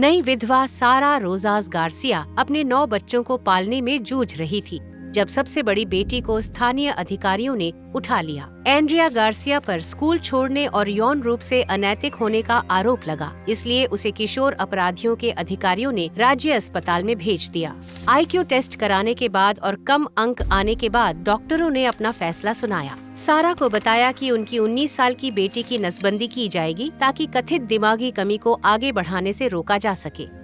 नई विधवा सारा रोजास गार्सिया अपने 9 बच्चों को पालने में जूझ रही थी जब सबसे बड़ी बेटी को स्थानीय अधिकारियों ने उठा लिया। एंड्रिया गार्सिया पर स्कूल छोड़ने और यौन रूप से अनैतिक होने का आरोप लगा, इसलिए उसे किशोर अपराधियों के अधिकारियों ने राज्य अस्पताल में भेज दिया। IQ टेस्ट कराने के बाद और कम अंक आने के बाद डॉक्टरों ने अपना फैसला सुनाया। सारा को बताया कि उनकी 19 साल की बेटी की नसबंदी की जाएगी ताकि कथित दिमागी कमी को आगे बढ़ाने से रोका जा सके।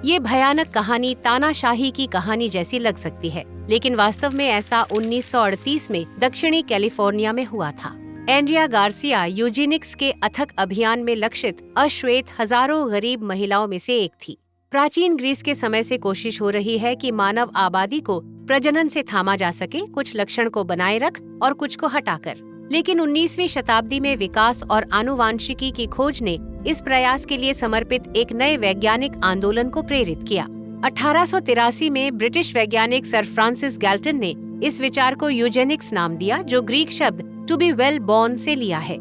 ये भयानक कहानी तानाशाही की कहानी जैसी लग सकती है, लेकिन वास्तव में ऐसा 1938 में दक्षिणी कैलिफोर्निया में हुआ था। एंड्रिया गार्सिया यूजेनिक्स के अथक अभियान में लक्षित अश्वेत हजारों गरीब महिलाओं में से एक थी। प्राचीन ग्रीस के समय से कोशिश हो रही है कि मानव आबादी को प्रजनन से थामा जा सके, कुछ लक्षण को बनाए रख और कुछ को हटाकर। लेकिन 19वीं शताब्दी में विकास और आनुवांशिकी की खोज ने इस प्रयास के लिए समर्पित एक नए वैज्ञानिक आंदोलन को प्रेरित किया। 1883 में ब्रिटिश वैज्ञानिक सर फ्रांसिस गैल्टन ने इस विचार को यूजेनिक्स नाम दिया, जो ग्रीक शब्द टू बी वेल बॉर्न से लिया है।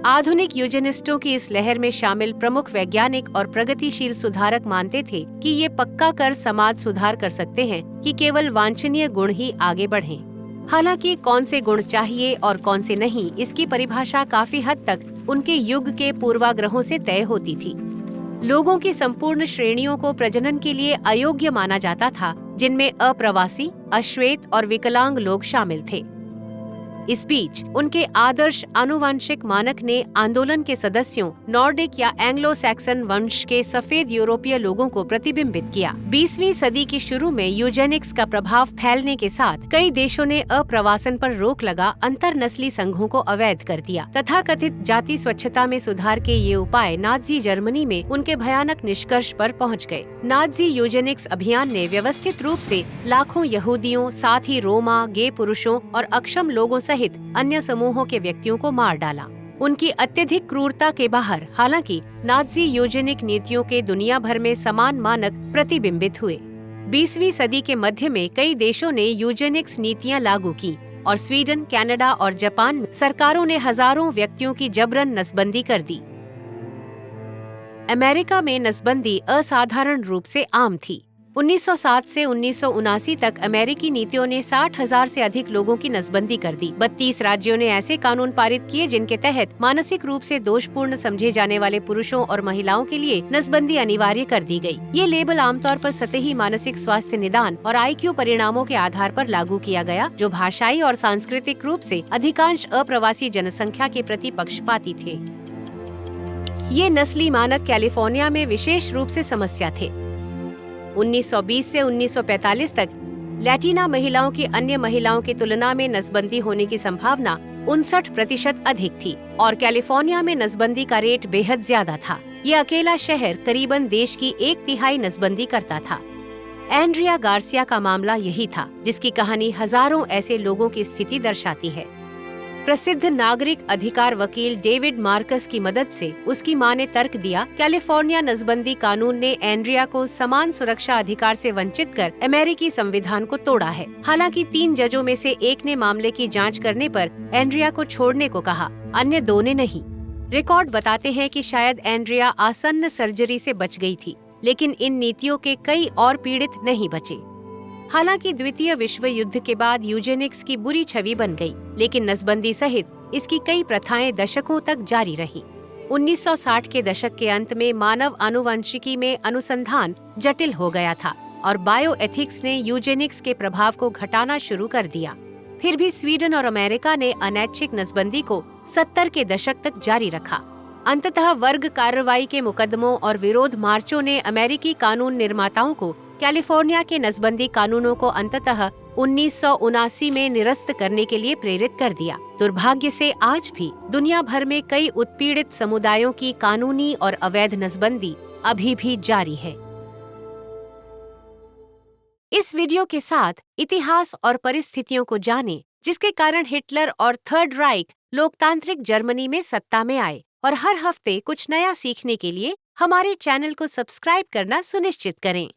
आधुनिक यूजेनिस्टों की इस लहर में शामिल प्रमुख वैज्ञानिक और प्रगतिशील सुधारक मानते थे कि ये पक्का कर समाज सुधार कर सकते हैं कि केवल वांछनीय गुण ही आगे बढ़ें। हालांकि कौन से गुण चाहिए और कौन से नहीं, इसकी परिभाषा काफी हद तक उनके युग के पूर्वाग्रहों से तय होती थी। लोगों की संपूर्ण श्रेणियों को प्रजनन के लिए अयोग्य माना जाता था, जिनमें अप्रवासी, अश्वेत और विकलांग लोग शामिल थे। इस बीच उनके आदर्श आनुवंशिक मानक ने आंदोलन के सदस्यों, नॉर्डिक या एंग्लो सैक्सन वंश के सफेद यूरोपीय लोगों को प्रतिबिंबित किया। 20वीं सदी के शुरू में यूजेनिक्स का प्रभाव फैलने के साथ कई देशों ने अप्रवासन पर रोक लगा अंतर नस्ली संघों को अवैध कर दिया। तथाकथित जाति स्वच्छता में सुधार के ये उपाय नाजी जर्मनी में उनके भयानक निष्कर्ष पर पहुँच गए। नाजी यूजेनिक्स अभियान ने व्यवस्थित रूप से लाखों यहूदियों, साथ ही रोमा, गे पुरुषों और अक्षम लोगों सहित अन्य समूहों के व्यक्तियों को मार डाला। उनकी अत्यधिक क्रूरता के बाहर हालांकि नाजी यूजेनिक नीतियों के दुनिया भर में समान मानक प्रतिबिंबित हुए। 20वीं सदी के मध्य में कई देशों ने यूजेनिक्स नीतियां लागू की और स्वीडन, कनाडा और जापान में सरकारों ने हजारों व्यक्तियों की जबरन नसबंदी कर दी। अमेरिका में नसबंदी असाधारण रूप से आम थी। 1907 से 1979 तक अमेरिकी नीतियों ने 60,000 से अधिक लोगों की नसबंदी कर दी। 32 राज्यों ने ऐसे कानून पारित किए जिनके तहत मानसिक रूप से दोषपूर्ण समझे जाने वाले पुरुषों और महिलाओं के लिए नसबंदी अनिवार्य कर दी गई। ये लेबल आमतौर पर सतही मानसिक स्वास्थ्य निदान और IQ परिणामों के आधार पर लागू किया गया, जो भाषाई और सांस्कृतिक रूप से अधिकांश अप्रवासी जनसंख्या के प्रति पक्षपाती थे। ये नस्ली मानक कैलिफोर्निया में विशेष रूप से समस्या थे। 1920 से 1945 तक लैटिना महिलाओं की अन्य महिलाओं की तुलना में नसबंदी होने की संभावना 59% अधिक थी और कैलिफोर्निया में नसबंदी का रेट बेहद ज्यादा था। ये अकेला शहर करीबन देश की 1/3 नसबंदी करता था। एंड्रिया गार्सिया का मामला यही था, जिसकी कहानी हजारों ऐसे लोगों की स्थिति दर्शाती है। प्रसिद्ध नागरिक अधिकार वकील डेविड मार्कस की मदद से उसकी मां ने तर्क दिया, कैलिफोर्निया नसबंदी कानून ने एंड्रिया को समान सुरक्षा अधिकार से वंचित कर अमेरिकी संविधान को तोड़ा है। हालांकि 3 जजों में से एक ने मामले की जांच करने पर एंड्रिया को छोड़ने को कहा, अन्य 2 ने नहीं। रिकॉर्ड बताते हैं कि शायद एंड्रिया आसन्न सर्जरी से बच गई थी, लेकिन इन नीतियों के कई और पीड़ित नहीं बचे। हालांकि द्वितीय विश्व युद्ध के बाद यूजेनिक्स की बुरी छवि बन गई, लेकिन नसबंदी सहित इसकी कई प्रथाएं दशकों तक जारी रही। 1960 के दशक के अंत में मानव आनुवंशिकी में अनुसंधान जटिल हो गया था और बायोएथिक्स ने यूजेनिक्स के प्रभाव को घटाना शुरू कर दिया। फिर भी स्वीडन और अमेरिका ने अनैच्छिक नसबंदी को 70 के दशक तक जारी रखा। अंततः वर्ग कार्रवाई के मुकदमों और विरोध मार्चों ने अमेरिकी कानून निर्माताओं को कैलिफोर्निया के नसबंदी कानूनों को अंततः 1979 में निरस्त करने के लिए प्रेरित कर दिया। दुर्भाग्य से आज भी दुनिया भर में कई उत्पीड़ित समुदायों की कानूनी और अवैध नसबंदी अभी भी जारी है। इस वीडियो के साथ इतिहास और परिस्थितियों को जानें, जिसके कारण हिटलर और थर्ड राइक लोकतांत्रिक जर्मनी में सत्ता में आए, और हर हफ्ते कुछ नया सीखने के लिए हमारे चैनल को सब्सक्राइब करना सुनिश्चित करें।